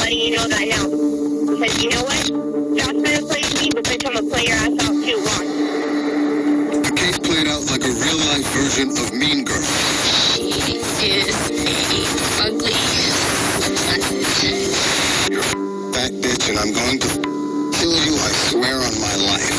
letting you know that now. Because you know what? Josh been a player to me, but bitch, I'm gonna play your ass out too. Watch. The case played out like a real-life version of Mean Girls. She is a ugly You're a fat bitch, and I'm going to kill you, I swear on my life.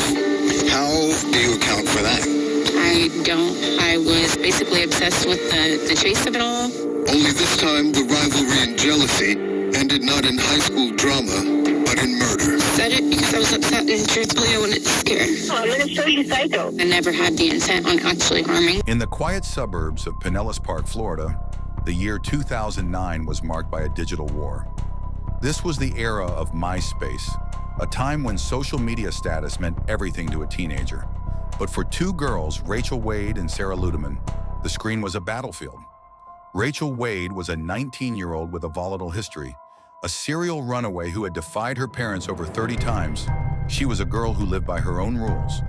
How do you account for that? I don't. I was basically obsessed with the chase of it all. Only this time, the rivalry and jealousy ended not in high school drama, but in murder. Said it because I was upset, and truthfully, I wanted to scare her. Oh, I'm gonna show you Psycho. I never had the intent on actually harming. In the quiet suburbs of Pinellas Park, Florida, the year 2009 was marked by a digital war. This was the era of MySpace, a time when social media status meant everything to a teenager. But for two girls, Rachel Wade and Sarah Ludemann, the screen was a battlefield. Rachel Wade was a 19-year-old with a volatile history, a serial runaway who had defied her parents over 30 times. She was a girl who lived by her own rules.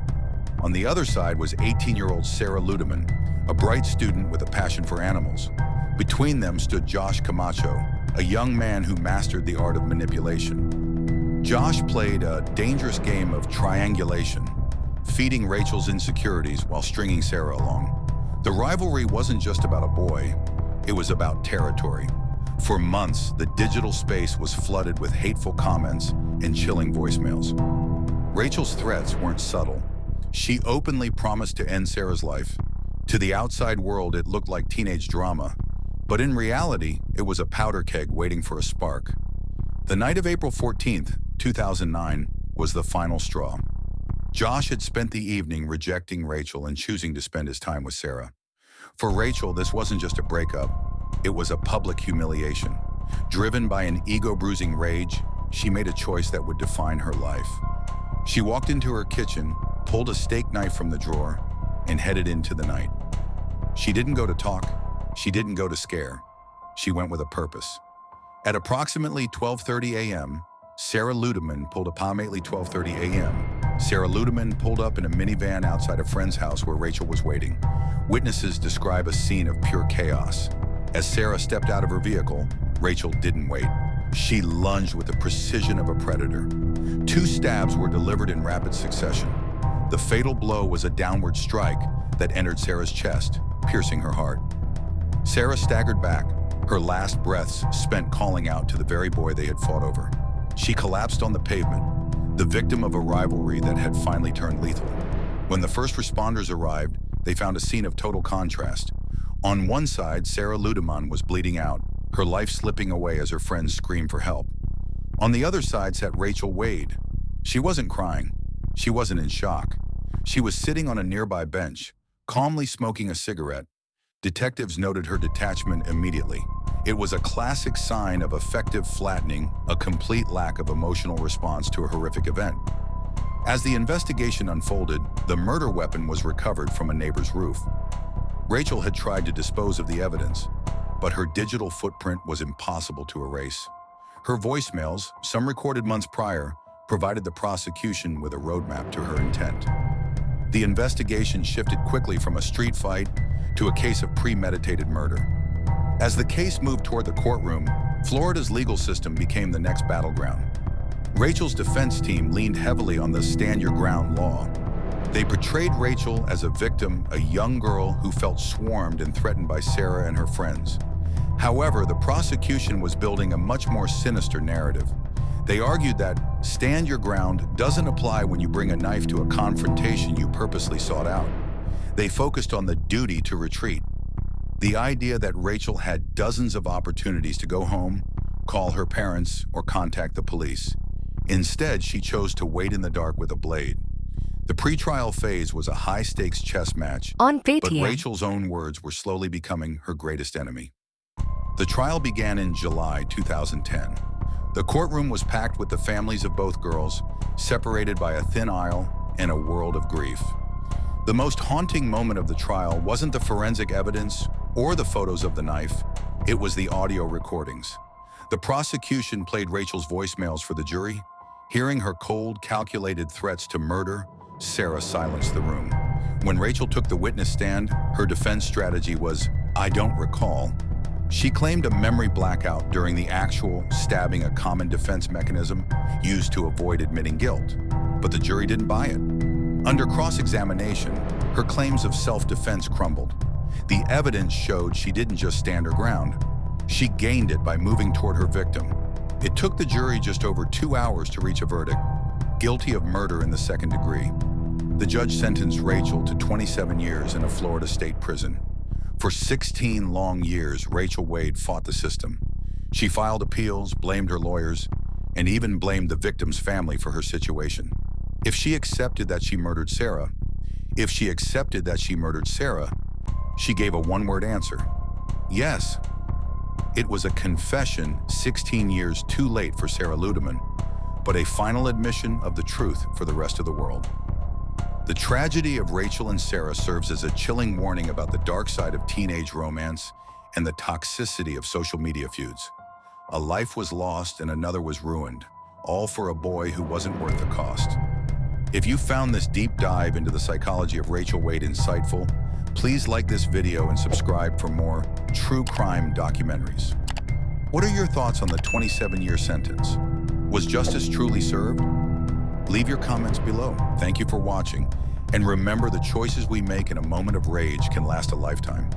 On the other side was 18-year-old Sarah Ludemann, a bright student with a passion for animals. Between them stood Josh Camacho, a young man who mastered the art of manipulation. Josh played a dangerous game of triangulation, feeding Rachel's insecurities while stringing Sarah along. The rivalry wasn't just about a boy, it was about territory. For months, the digital space was flooded with hateful comments and chilling voicemails. Rachel's threats weren't subtle. She openly promised to end Sarah's life. To the outside world, it looked like teenage drama, but in reality, it was a powder keg waiting for a spark. The night of April 14th, 2009, was the final straw. Josh had spent the evening rejecting Rachel and choosing to spend his time with Sarah. For Rachel, this wasn't just a breakup, it was a public humiliation. Driven by an ego-bruising rage, she made a choice that would define her life. She walked into her kitchen, pulled a steak knife from the drawer, and headed into the night. She didn't go to talk, she didn't go to scare. She went with a purpose. At approximately 12:30 a.m., Sarah Ludemann pulled up. 12:30 a.m. Sarah Ludemann pulled up in a minivan outside a friend's house where Rachel was waiting. Witnesses describe a scene of pure chaos. As Sarah stepped out of her vehicle, Rachel didn't wait. She lunged with the precision of a predator. 2 stabs were delivered in rapid succession. The fatal blow was a downward strike that entered Sarah's chest, piercing her heart. Sarah staggered back, her last breaths spent calling out to the very boy they had fought over. She collapsed on the pavement, the victim of a rivalry that had finally turned lethal. When the first responders arrived, they found a scene of total contrast. On one side, Sarah Ludemann was bleeding out, her life slipping away as her friends screamed for help. On the other side sat Rachel Wade. She wasn't crying. She wasn't in shock. She was sitting on a nearby bench, calmly smoking a cigarette. Detectives noted her detachment immediately. It was a classic sign of affective flattening, a complete lack of emotional response to a horrific event. As the investigation unfolded, the murder weapon was recovered from a neighbor's roof. Rachel had tried to dispose of the evidence, but her digital footprint was impossible to erase. Her voicemails, some recorded months prior, provided the prosecution with a roadmap to her intent. The investigation shifted quickly from a street fight to a case of premeditated murder. As the case moved toward the courtroom, Florida's legal system became the next battleground. Rachel's defense team leaned heavily on the stand your ground law. They portrayed Rachel as a victim, a young girl who felt swarmed and threatened by Sarah and her friends. However, the prosecution was building a much more sinister narrative. They argued that stand your ground doesn't apply when you bring a knife to a confrontation you purposely sought out. They focused on the duty to retreat. The idea that Rachel had dozens of opportunities to go home, call her parents, or contact the police. Instead, she chose to wait in the dark with a blade. The pretrial phase was a high-stakes chess match, On but Patreon. Rachel's own words were slowly becoming her greatest enemy. The trial began in July 2010. The courtroom was packed with the families of both girls, separated by a thin aisle and a world of grief. The most haunting moment of the trial wasn't the forensic evidence or the photos of the knife, it was the audio recordings. The prosecution played Rachel's voicemails for the jury. Hearing her cold, calculated threats to murder, Sarah silenced the room. When Rachel took the witness stand, her defense strategy was, "I don't recall." She claimed a memory blackout during the actual stabbing, a common defense mechanism used to avoid admitting guilt, but the jury didn't buy it. Under cross-examination, her claims of self-defense crumbled. The evidence showed she didn't just stand her ground. She gained it by moving toward her victim. It took the jury just over 2 hours to reach a verdict, guilty of murder in the second degree. The judge sentenced Rachel to 27 years in a Florida state prison. For 16 long years, Rachel Wade fought the system. She filed appeals, blamed her lawyers, and even blamed the victim's family for her situation. If she accepted that she murdered Sarah, she gave a one-word answer. Yes. It was a confession 16 years too late for Sarah Ludemann, but a final admission of the truth for the rest of the world. The tragedy of Rachel and Sarah serves as a chilling warning about the dark side of teenage romance and the toxicity of social media feuds. A life was lost and another was ruined, all for a boy who wasn't worth the cost. If you found this deep dive into the psychology of Rachel Wade insightful, please like this video and subscribe for more true crime documentaries. What are your thoughts on the 27-year sentence? Was justice truly served? Leave your comments below. Thank you for watching. And remember, the choices we make in a moment of rage can last a lifetime.